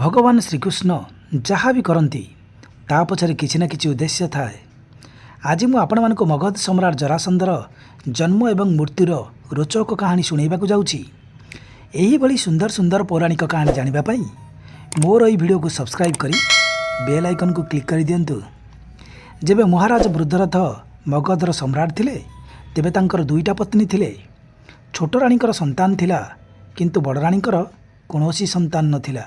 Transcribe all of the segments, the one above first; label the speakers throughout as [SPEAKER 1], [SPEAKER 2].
[SPEAKER 1] भगवान श्रीकृष्ण जहाँ भी करती ता पछरे किछि ना किछि उद्देश्य थाए। आज मु आपण मानक मगध सम्राट जरासंधर जन्म एवं मृत्युर रोचक कहानी शुणाइबाकु जाउछि। एही भली सुंदर सुंदर पौराणिक कहानी जानिबा पई मोर एही वीडियो को सब्सक्राइब करी बेल आइकन को क्लिक कर दियंतु। जेबे महाराज वृद्धरथ मगधर सम्राट थिले तेबे तांकर दुईटा पत्नी थिले। छोट राणीकर संतान थिला किंतु बड़ राणीकर कौनसी संतान नथिला।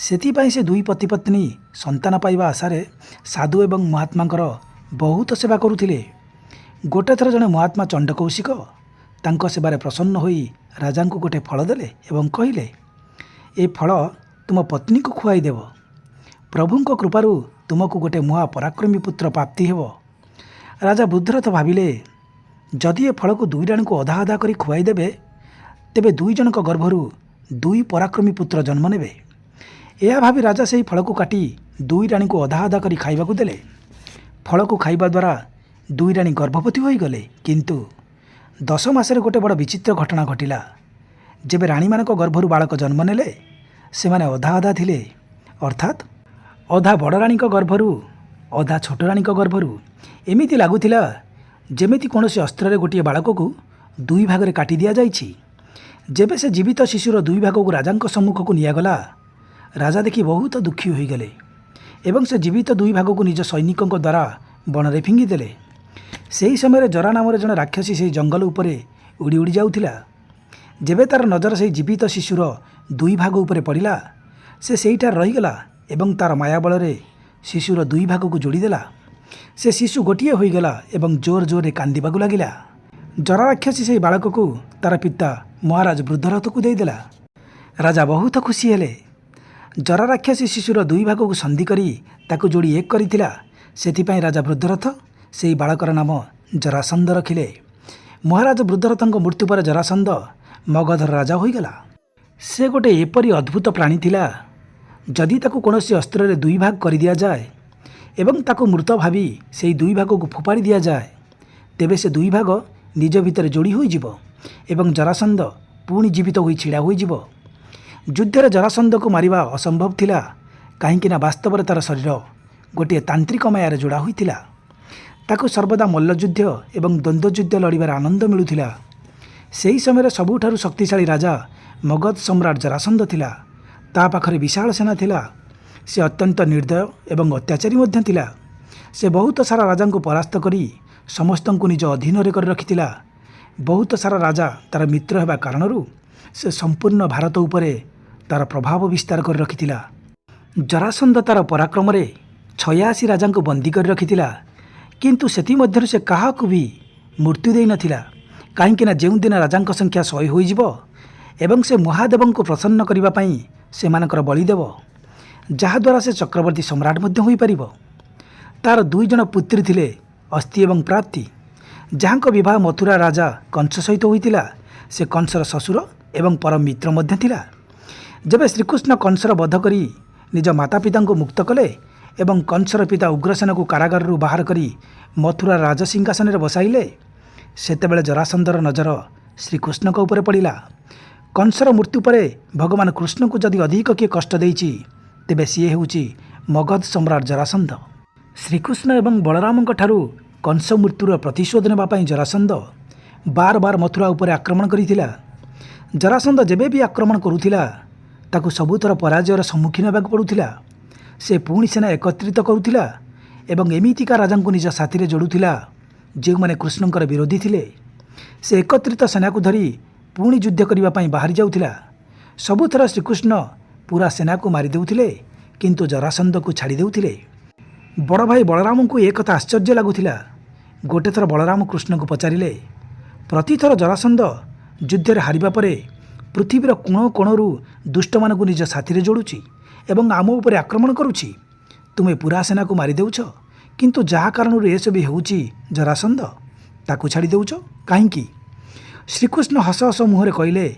[SPEAKER 1] सेथिपाई से दुई पति पत्नी संतान पाइबा आशारे साधु एवं महात्मांकर बहुत सेवा करुथिले। गोटे थर जड़े महात्मा चंडकौशिक तांको सेवारे प्रसन्न होई राजा को गोटे फल देले एवं कहिले, ए फल तुम पत्नी को खुआई देव। प्रभुंक कृपारू तुमको गोटे महा पराक्रमी पुत्र प्राप्ति हेब। राजा वृद्धरथ भाविले जदि ए फल को दुई राणी को अधा अधा करी खुआई देबे तेबे दुई जनक गर्भरू दुई पराक्रमी पुत्र जन्म नेबे। यह भावी राजा से फल को काटी दुई राणी को अधा अधा करी खाइबाकू देले। फल को खाइबा द्वारा दुई राणी गर्भवती होई गले। किंतु 10 मासरे गोटे बड़ विचित्र घटना घटिला। जेबे राणी मानक गर्भरू बालक जन्म नेले सेमाने अधा अधा थिले, अर्थात अधा बड़ राणी गर्भरू अधा छोट राणी गर्भरू। एमिति लागुथिला जेमिति कौनसी अस्त्र गोटे बालक को दुई भागरे काटी दिया जाइछि। जेबे से जीवित शिशुर दुई भाग को राजा सम्मुख को नियागला, राजा देखि बहुत दुखी हो गले एवं से जीवित दुई भाग को निज सैनिकों द्वारा बणरे फिंगिदेले। से समय जरा नाम जड़े राक्षसी से जंगल उपरे उड़ी उड़ी जाउथिला। जेबे तार नजर से जीवित शिशुर दुई भाग उपरे पड़िला, से सेठार रहीगला एवं तार माया बल शिशुर दुई भाग को जोड़ीदेला। से शिशु गोटे होईगला एवं जोर जोर कांदिबाकू लागिला। जरा राक्षसी से बालक को तार पिता महाराज वृद्धरथ को देदेला। राजा बहुत खुशी हेले। जरा राक्षसी शिशुर दुई भाग को संधि करी ताकू जोड़ी एक करिथिला। सेथिपाई राजा वृद्धरथ से बालकर नाम जरासंध रखिले। महाराज वृद्धरथଙ୍କ मृत्यु पर जरासंध मगधर राजा होईगला। से गोटे एपरी अद्भुत प्राणी थिला, जदि ताकू कौनसी अस्त्र दुई भाग कर दिया जाए एवं ताकू मृत भावी से दुई भाग को फोपाड़ी दिया जाए तेबे से दुई भाग निज भितर जोड़ी होइजिबो एवं जरासंध पुणी जीवित होई छिड़ा होइजिबो। युद्धरे जरासंध को मारिबा असंभव थिला, काहींकि ना वास्तव तार शरीर गोटे तांत्रिक मायार जोड़ा होइतिला। ताकू सर्वदा मल्लयुद्ध एवं द्वंद्वयुद्ध लड़िबार आनंद मिलुथिला। सेही समय सबुठारु शक्तिशाली राजा मगध सम्राट जरासंध थिला। ता पाखरे विशाल सेना थिला। से अत्यंत निर्दय एवं अत्याचारी मध्य थिला। से बहुत सारा राजा को परास्त करी समस्त को निज अधीन कर रखिथिला। बहुत सारा राजा तार मित्र हेबा कारणरू से संपूर्ण भारत उपरे तार प्रभाव विस्तार कर रखिथिला। जरासंध तार पराक्रम रे 86 राजा को बंदी कर रखिथिला। किंतु सेति मध्यरु से काहाकू भी मृत्यु देई नथिला, काहींकि ना जेउ दिन राजा संख्या 100 होई जिवो एवं से महादेव को प्रसन्न करिबा पई सेमानकर बलि देव, जहाँ द्वारा से चक्रवर्ती सम्राट मध्य होई परिबो। तार दुई जन पुत्री थिले, अस्ति एवं प्राप्ति, जहाँ को विवाह मथुरा राजा कंस सहित होइतिला। से कंसर ससुर एवं परम मित्र मध्य थिला। जबे श्रीकृष्ण कंसर वध करी निज माता पिता को मुक्त कले एवं कंसर पिता उग्रसेन को कारागार बाहर करी मथुरा राजसिंहासन में बसाइले, सेतेबेले जरासंधर नजर श्रीकृष्ण को ऊपर पड़ा। कंसर मृत्यु पर भगवान कृष्ण को जदि अधिक किए कष्ट देइछि तेबे सी हेउछि मगध सम्राट जरासंध। श्रीकृष्ण एवं बलराम ठारू कंस मृत्युर प्रतिशोध नेबा पई जरासंध बार बार मथुरा उपर आक्रमण करिथिला। जरासंध जेबे भी आक्रमण करुथिला ताकू सबुथर पराजयर सम्मुखीन हेबाकू पड़ुथिला। से पुणी सेना एकत्रित करुथिला एवं एमितिका राजा को निज साथी जोड़ुथिला जो माने कृष्णंकर विरोधी थिले। से एकत्रित सेना को धरी पुणी युद्ध करने पई बाहरी जाउथिला। सबुथर श्रीकृष्ण पूरा सेना को मारी देउथिले, किंतु जरासंध को छाड़ी देउथिले। बड़ भाई बलराम को एक कथा आश्चर्य लगुथिला। गोटे थर बलराम कृष्ण को पचारिले, प्रतिथर जरासंध युद्ध हारिबा परे पृथ्वीर कोण कोणरू दुष्ट मान को निज साथी जोड़ुछि एवं आम उपर आक्रमण करुछि। तुमे पूरा सेना को मारी देउछ, किंतु जहाँ कारण ए सब होउछि जरासंध ताकू छाड़ी देउछ काहींकि? श्रीकृष्ण हस हस मुहरे कहले,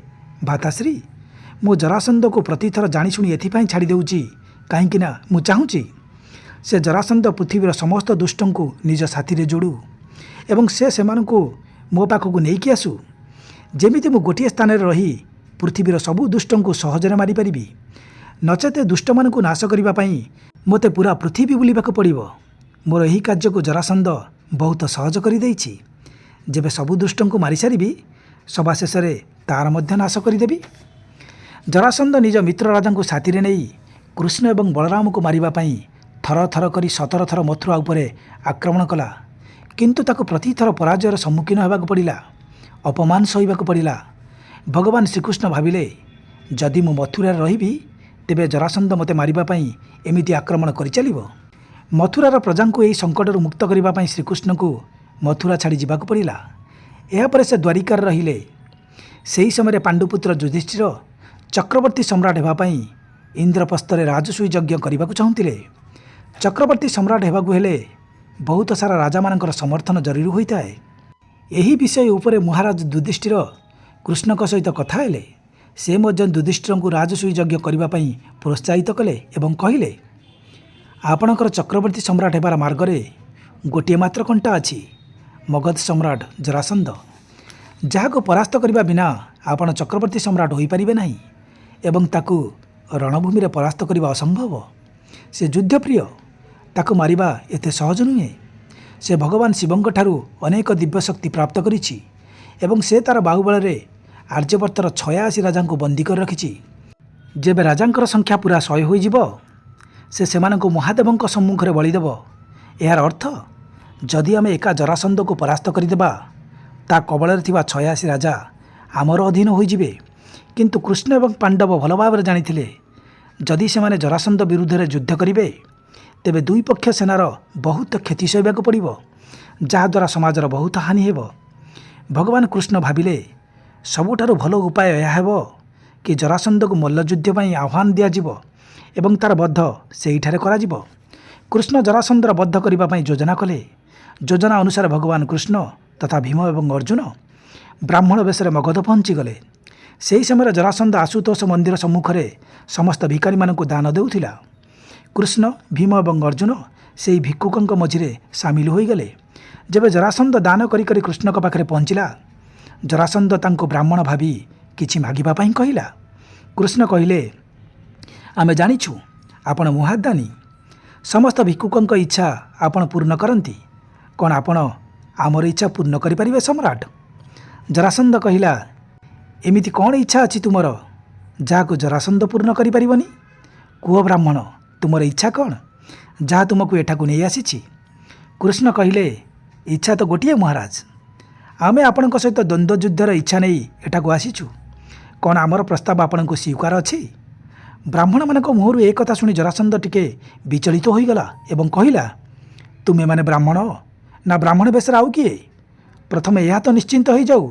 [SPEAKER 1] भाताश्री मो जरासंध को प्रतिथर जाणीशुणी एथिपाई छाड़ी देउछि काहींकि ना मु चाहूँछि से जरासंध पृथ्वीर समस्त दुष्ट को निज साथी जोड़ू एवं से मो पाखक नहीं आसू। जेमिति मु गोटे स्थान रही पृथ्वीर सबु दुष्ट को सहजरे मारिपारि। नचेत दुष्टମାନଙ୍କୁ ନାଶ କରିବା ପାଇଁ ମୋତେ ପୁରା ପୃଥିବୀ ବୁଲିବାକୁ ପଡ଼ିବ। ମୋର ଏହି କାର୍ଯ୍ୟକୁ ଜରାସନ୍ଧ ବହୁତ ସହଜ କରିଦେଇଛି। ଯେବେ ସବୁ ଦୁଷ୍ଟଙ୍କୁ ମାରିସାରିବି ସଭା ଶେଷରେ ତାର ମଧ୍ୟ ନାଶ କରିଦେବି। ଜରାସନ୍ଧ ନିଜ ମିତ୍ର ରାଜାଙ୍କୁ ସାଥିରେ ନେଇ କୃଷ୍ଣ ଏବଂ ବଳରାମକୁ ମାରିବା ପାଇଁ ଥର ଥର କରି 17 ଥର ମଥୁରା ଉପରେ ଆକ୍ରମଣ କଲା। କିନ୍ତୁ ତାକୁ ପ୍ରତିଥର ପରାଜୟର ସମ୍ମୁଖୀନ ହେବାକୁ ପଡ଼ିଲା, ଅପମାନ ସହିବାକୁ ପଡ଼ିଲା। ଭଗବାନ ଶ୍ରୀକୃଷ୍ଣ ଭାବିଲେ, ଯଦି ମୁଁ ମଥୁରାରେ ରହିବି ତେବେ ଜରାସନ୍ଧ ମୋତେ ମାରିବା ପାଇଁ ଏମିତି ଆକ୍ରମଣ କରିଚାଲିବ। ମଥୁରାର ପ୍ରଜାଙ୍କୁ ଏହି ସଙ୍କଟରୁ ମୁକ୍ତ କରିବା ପାଇଁ ଶ୍ରୀକୃଷ୍ଣଙ୍କୁ ମଥୁରା ଛାଡ଼ି ଯିବାକୁ ପଡ଼ିଲା। ଏହାପରେ ସେ ଦ୍ୱାରିକାରେ ରହିଲେ। ସେହି ସମୟରେ ପାଣ୍ଡୁପୁତ୍ର ଯୁଧିଷ୍ଠିର ଚକ୍ରବର୍ତ୍ତୀ ସମ୍ରାଟ ହେବା ପାଇଁ ଇନ୍ଦ୍ରପ୍ରସ୍ଥରେ ରାଜସୂୟ ଯଜ୍ଞ କରିବାକୁ ଚାହୁଁଥିଲେ। ଚକ୍ରବର୍ତ୍ତୀ ସମ୍ରାଟ ହେବାକୁ ହେଲେ ବହୁତ ସାରା ରାଜାମାନଙ୍କର ସମର୍ଥନ ଜରୁରୀ ହୋଇଥାଏ। ଏହି ବିଷୟ ଉପରେ ମହାରାଜ ଯୁଧିଷ୍ଠିର କୃଷ୍ଣଙ୍କ ସହିତ କଥା ହେଲେ। ସେ ମଧ୍ୟ ଯୁଧିଷ୍ଠିରଙ୍କୁ ରାଜସୂୟ ଯଜ୍ଞ କରିବା ପାଇଁ ପ୍ରୋତ୍ସାହିତ କଲେ ଏବଂ କହିଲେ, ଆପଣଙ୍କର ଚକ୍ରବର୍ତ୍ତୀ ସମ୍ରାଟ ହେବାର ମାର୍ଗରେ ଗୋଟିଏ ମାତ୍ର କଣ୍ଟା ଅଛି, ମଗଧ ସମ୍ରାଟ ଜରାସନ୍ଧ, ଯାହାକୁ ପରାସ୍ତ କରିବା ବିନା ଆପଣ ଚକ୍ରବର୍ତ୍ତୀ ସମ୍ରାଟ ହୋଇପାରିବେ ନାହିଁ ଏବଂ ତାକୁ ରଣଭୂମିରେ ପରାସ୍ତ କରିବା ଅସମ୍ଭବ। ସେ ଯୁଦ୍ଧପ୍ରିୟ, ତାକୁ ମାରିବା ଏତେ ସହଜ ନୁହେଁ। ସେ ଭଗବାନ ଶିବଙ୍କଠାରୁ ଅନେକ ଦିବ୍ୟ ଶକ୍ତି ପ୍ରାପ୍ତ କରିଛି ଏବଂ ସେ ତା'ର ବାହୁବଳରେ ଆର୍ଯ୍ୟବର୍ତ୍ତର 86 ରାଜାଙ୍କୁ ବନ୍ଦୀ କରି ରଖିଛି। ଯେବେ ରାଜାଙ୍କର ସଂଖ୍ୟା ପୁରା 100 ହୋଇଯିବ ସେ ସେମାନଙ୍କୁ ମହାଦେବଙ୍କ ସମ୍ମୁଖରେ ବଳିଦେବ। ଏହାର ଅର୍ଥ, ଯଦି ଆମେ ଏକା ଜରାସନ୍ଧକୁ ପରାସ୍ତ କରିଦେବା ତା କବଳରେ ଥିବା 86 ରାଜା ଆମର ଅଧୀନ ହୋଇଯିବେ। କିନ୍ତୁ କୃଷ୍ଣ ଏବଂ ପାଣ୍ଡବ ଭଲ ଭାବରେ ଜାଣିଥିଲେ, ଯଦି ସେମାନେ ଜରାସନ୍ଧ ବିରୁଦ୍ଧରେ ଯୁଦ୍ଧ କରିବେ ତେବେ ଦୁଇ ପକ୍ଷ ସେନାର ବହୁତ କ୍ଷତି ସହିବାକୁ ପଡ଼ିବ, ଯାହାଦ୍ୱାରା ସମାଜର ବହୁତ ହାନି ହେବ। ଭଗବାନ କୃଷ୍ଣ ଭାବିଲେ, ସବୁଠାରୁ ଭଲ ଉପାୟ ଏହା ହେବ କି ଜରାସନ୍ଧକୁ ମଲ୍ଲଯୁଦ୍ଧ ପାଇଁ ଆହ୍ୱାନ ଦିଆଯିବ ଏବଂ ତା'ର ବଧ ସେହିଠାରେ କରାଯିବ। କୃଷ୍ଣ ଜରାସନ୍ଧର ବଧ କରିବା ପାଇଁ ଯୋଜନା କଲେ। ଯୋଜନା ଅନୁସାରେ ଭଗବାନ କୃଷ୍ଣ ତଥା ଭୀମ ଏବଂ ଅର୍ଜୁନ ବ୍ରାହ୍ମଣ ବେଶରେ ମଗଧ ପହଞ୍ଚିଗଲେ। ସେହି ସମୟରେ ଜରାସନ୍ଧ ଆଶୁତୋଷ ମନ୍ଦିର ସମ୍ମୁଖରେ ସମସ୍ତ ଭିକାରୀମାନଙ୍କୁ ଦାନ ଦେଉଥିଲା। କୃଷ୍ଣ, ଭୀମ ଏବଂ ଅର୍ଜୁନ ସେହି ଭିକ୍ଷୁକଙ୍କ ମଝିରେ ସାମିଲ ହୋଇଗଲେ। ଯେବେ ଜରାସନ୍ଧ ଦାନ କରି କରି କୃଷ୍ଣଙ୍କ ପାଖରେ ପହଞ୍ଚିଲା, ଜରାସନ୍ଧ ତାଙ୍କୁ ବ୍ରାହ୍ମଣ ଭାବି କିଛି ମାଗିବା ପାଇଁ କହିଲା। କୃଷ୍ଣ କହିଲେ, ଆମେ ଜାଣିଛୁ ଆପଣ ମହାଦାନୀ, ସମସ୍ତ ଭିକ୍ଷୁକଙ୍କ ଇଚ୍ଛା ଆପଣ ପୂର୍ଣ୍ଣ କରନ୍ତି। କ'ଣ ଆପଣ ଆମର ଇଚ୍ଛା ପୂର୍ଣ୍ଣ କରିପାରିବେ ସମ୍ରାଟ? ଜରାସନ୍ଧ କହିଲା, ଏମିତି କ'ଣ ଇଚ୍ଛା ଅଛି ତୁମର ଯାହାକୁ ଜରାସନ୍ଧ ପୂର୍ଣ୍ଣ କରିପାରିବନି? କୁହ ବ୍ରାହ୍ମଣ, ତୁମର ଇଚ୍ଛା କ'ଣ, ଯାହା ତୁମକୁ ଏଠାକୁ ନେଇ ଆସିଛି? କୃଷ୍ଣ କହିଲେ, ଇଚ୍ଛା ତ ଗୋଟିଏ ମହାରାଜ, ଆମେ ଆପଣଙ୍କ ସହିତ ଦ୍ୱନ୍ଦ୍ୱ ଯୁଦ୍ଧର ଇଚ୍ଛା ନେଇ ଏଠାକୁ ଆସିଛୁ। କ'ଣ ଆମର ପ୍ରସ୍ତାବ ଆପଣଙ୍କୁ ସ୍ୱୀକାର ଅଛି? ବ୍ରାହ୍ମଣମାନଙ୍କ ମୁହଁରୁ ଏ କଥା ଶୁଣି ଜରାସନ୍ଧ ଟିକେ ବିଚଳିତ ହୋଇଗଲା ଏବଂ କହିଲା, ତୁମେମାନେ ବ୍ରାହ୍ମଣ ନା ବ୍ରାହ୍ମଣ ବେଶରେ ଆଉ କିଏ? ପ୍ରଥମେ ଏହା ତ ନିଶ୍ଚିନ୍ତ ହୋଇଯାଉ,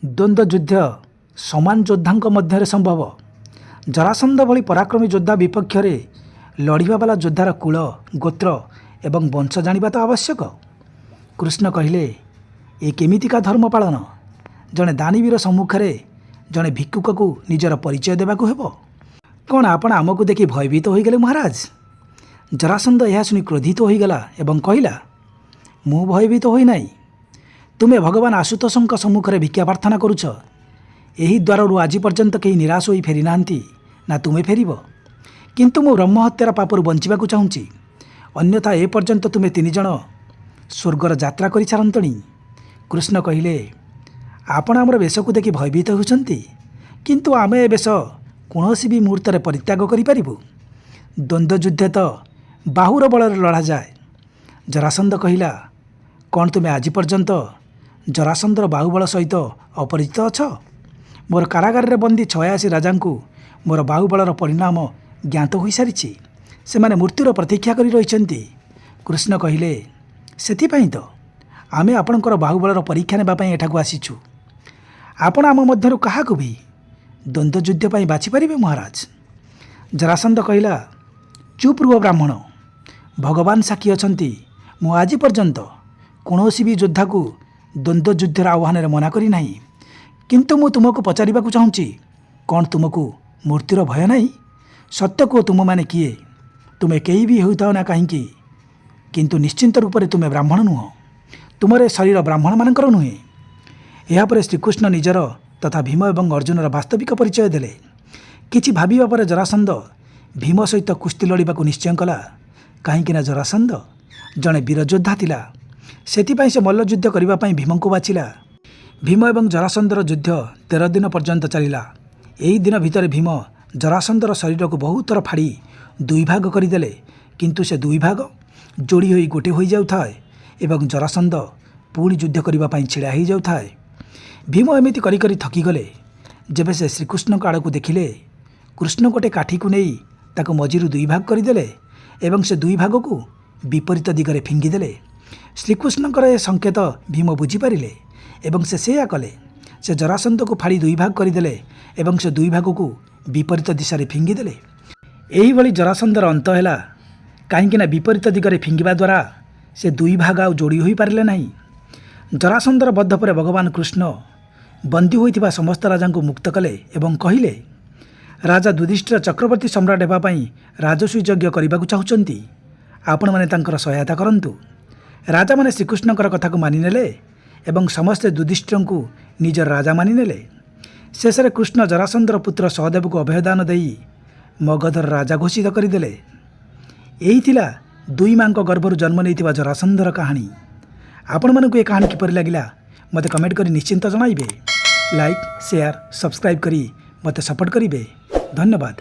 [SPEAKER 1] ଦ୍ୱନ୍ଦ୍ୱ ଯୁଦ୍ଧ ସମାନ ଯୋଦ୍ଧାଙ୍କ ମଧ୍ୟରେ ସମ୍ଭବ। ଜରାସନ୍ଧ ଭଳି ପରାକ୍ରମୀ ଯୋଦ୍ଧା ବିପକ୍ଷରେ ଲଢ଼ିବା ବାଲା ଯୋଦ୍ଧାର କୁଳ, ଗୋତ୍ର ଏବଂ ବଂଶ ଜାଣିବା ତ ଆବଶ୍ୟକ। କୃଷ୍ଣ କହିଲେ, ଏ କେମିତିକା ଧର୍ମ ପାଳନ? ଜଣେ ଦାନବୀର ସମ୍ମୁଖରେ ଜଣେ ଭିକ୍ଷୁକକୁ ନିଜର ପରିଚୟ ଦେବାକୁ ହେବ? କ'ଣ ଆପଣ ଆମକୁ ଦେଖି ଭୟଭୀତ ହୋଇଗଲେ ମହାରାଜ? ଜରାସନ୍ଧ ଏହା ଶୁଣି କ୍ରୋଧିତ ହୋଇଗଲା ଏବଂ କହିଲା, ମୁଁ ଭୟଭୀତ ହୋଇନାହିଁ। ତୁମେ ଭଗବାନ ଆଶୁତୋଷଙ୍କ ସମ୍ମୁଖରେ ଭିକ୍ଷା ପ୍ରାର୍ଥନା କରୁଛ। ଏହି ଦ୍ୱାରରୁ ଆଜି ପର୍ଯ୍ୟନ୍ତ କେହି ନିରାଶ ହୋଇ ଫେରିନାହାନ୍ତି, ନା ତୁମେ ଫେରିବ? କିନ୍ତୁ ମୁଁ ବ୍ରହ୍ମହତ୍ୟାର ପାପରୁ ବଞ୍ଚିବାକୁ ଚାହୁଁଛି, ଅନ୍ୟଥା ଏପର୍ଯ୍ୟନ୍ତ ତୁମେ 3 ଜଣ ସ୍ୱର୍ଗର ଯାତ୍ରା କରିସାରନ୍ତଣି। କୃଷ୍ଣ କହିଲେ, ଆପଣ ଆମର ବେଶକୁ ଦେଖି ଭୟଭୀତ ହେଉଛନ୍ତି, କିନ୍ତୁ ଆମେ ଏ ବେଶ କୌଣସି ବି ମୁହୂର୍ତ୍ତରେ ପରିତ୍ୟାଗ କରିପାରିବୁ। ଦ୍ୱନ୍ଦ୍ୱ ଯୁଦ୍ଧ ତ ବାହୁର ବଳରେ ଲଢ଼ାଯାଏ। ଜରାସନ୍ଧ କହିଲା, କ'ଣ ତୁମେ ଆଜି ପର୍ଯ୍ୟନ୍ତ ଜରାସନ୍ଧର ବାହୁବଳ ସହିତ ଅପରିଚିତ ଅଛ? ମୋର କାରାଗାରରେ ବନ୍ଦୀ 86 ରାଜାଙ୍କୁ ମୋର ବାହୁବଳର ପରିଣାମ ଜ୍ଞାତ ହୋଇସାରିଛି। ସେମାନେ ମୃତ୍ୟୁର ପ୍ରତୀକ୍ଷା କରି ରହିଛନ୍ତି। କୃଷ୍ଣ କହିଲେ, ସେଥିପାଇଁ ତ ଆମେ ଆପଣଙ୍କର ବାହୁବଳର ପରୀକ୍ଷା ନେବା ପାଇଁ ଏଠାକୁ ଆସିଛୁ। ଆପଣ ଆମ ମଧ୍ୟରୁ କାହାକୁ ବି ଦ୍ୱନ୍ଦ୍ୱ ଯୁଦ୍ଧ ପାଇଁ ବାଛିପାରିବେ ମହାରାଜ? ଜରାସନ୍ଧ କହିଲା, ଚୁପ୍ ରୁହ ବ୍ରାହ୍ମଣ, ଭଗବାନ ସାକ୍ଷୀ ଅଛନ୍ତି, ମୁଁ ଆଜି ପର୍ଯ୍ୟନ୍ତ କୌଣସି ବି ଯୋଦ୍ଧାକୁ ଦ୍ୱନ୍ଦ୍ୱ ଯୁଦ୍ଧର ଆହ୍ୱାନରେ ମନା କରିନାହିଁ। କିନ୍ତୁ ମୁଁ ତୁମକୁ ପଚାରିବାକୁ ଚାହୁଁଛି, କ'ଣ ତୁମକୁ ମୃତ୍ୟୁର ଭୟ ନାହିଁ? ସତ୍ୟ କୁହ, ତୁମମାନେ କିଏ? ତୁମେ କେହି ବି ହେଉଥାଅ ନା କାହିଁକି, କିନ୍ତୁ ନିଶ୍ଚିନ୍ତ ରୂପରେ ତୁମେ ବ୍ରାହ୍ମଣ ନୁହଁ। ତୁମର ଏ ଶରୀର ବ୍ରାହ୍ମଣମାନଙ୍କର ନୁହେଁ। ଏହାପରେ ଶ୍ରୀକୃଷ୍ଣ ନିଜର ତଥା ଭୀମ ଏବଂ ଅର୍ଜୁନର ବାସ୍ତବିକ ପରିଚୟ ଦେଲେ। କିଛି ଭାବିବା ପରେ ଜରାସନ୍ଧ भीम सहित कुस्ती लड़ाक निश्चय कला कहीं जरासंध जड़े वीर योद्धा थिला। सेथिपाई से मल्लयुद्ध करने भीम को बाछिला। भीम और जरासंधर युद्ध 13 दिन पर्यंत चलिला। यही दिन भितर भीम जरासंधर शरीर को बहुत थर फाड़ी 2 भाग करदेले, किंतु से 2 भाग जोड़ी होई गोटे हो जाउथाए एवं जरासंध पुणी युद्ध करने छिड़ा हो जाउथाए। भीम एमिति करी करी थकी गले। जेबे से श्रीकृष्ण आड़ को देखिले, कृष्ण गोटे काठी को नहीं ताको मझिरु 2 भाग करदेले एवं से 2 भाग को विपरीत दिगरे फिंगिदेले। श्रीकृष्णकर ए संकेत भीम बुझीपारे एवं से सेया कले। से जरासंध को फाड़ी 2 भाग करदेले एवं से 2 भाग को विपरीत दिशा फिंगिदेले। यही भली जरासंधर अंत है, कहीं विपरीत दिगरे फिंगिबा द्वारा से 2 भाग आ जोड़ी हो पारे नहीं। जरासंधर बद्ध पर भगवान कृष्ण बंदी होइथिबा समस्त राजा को मुक्त कले एवं कहिले, राजा युधिष्ठिर चक्रवर्ती सम्राट हेबापी राजस्वी यज्ञ करने को चाहते, आपण मैंने तांकर सहायता करंतु। राजा मैंने श्रीकृष्णकर कथा को मानिनेले एवं समस्ते युधिष्ठिर को निजर राजा मानिनेले। शेष में कृष्ण जरासंधर पुत्र सहदेव को अभयदान देई मगधर राजा घोषित करदेले। यही थिला 2 माँ गर्भर जन्म नहीं जरासंधर कहानी। आपण मानक ये कहानी किपर लगिला मते कमेंट करी निश्चिंत जणाइबे। लाइक शेयर सब्सक्राइब करी मते सपोर्ट करिवे। धन्यवाद।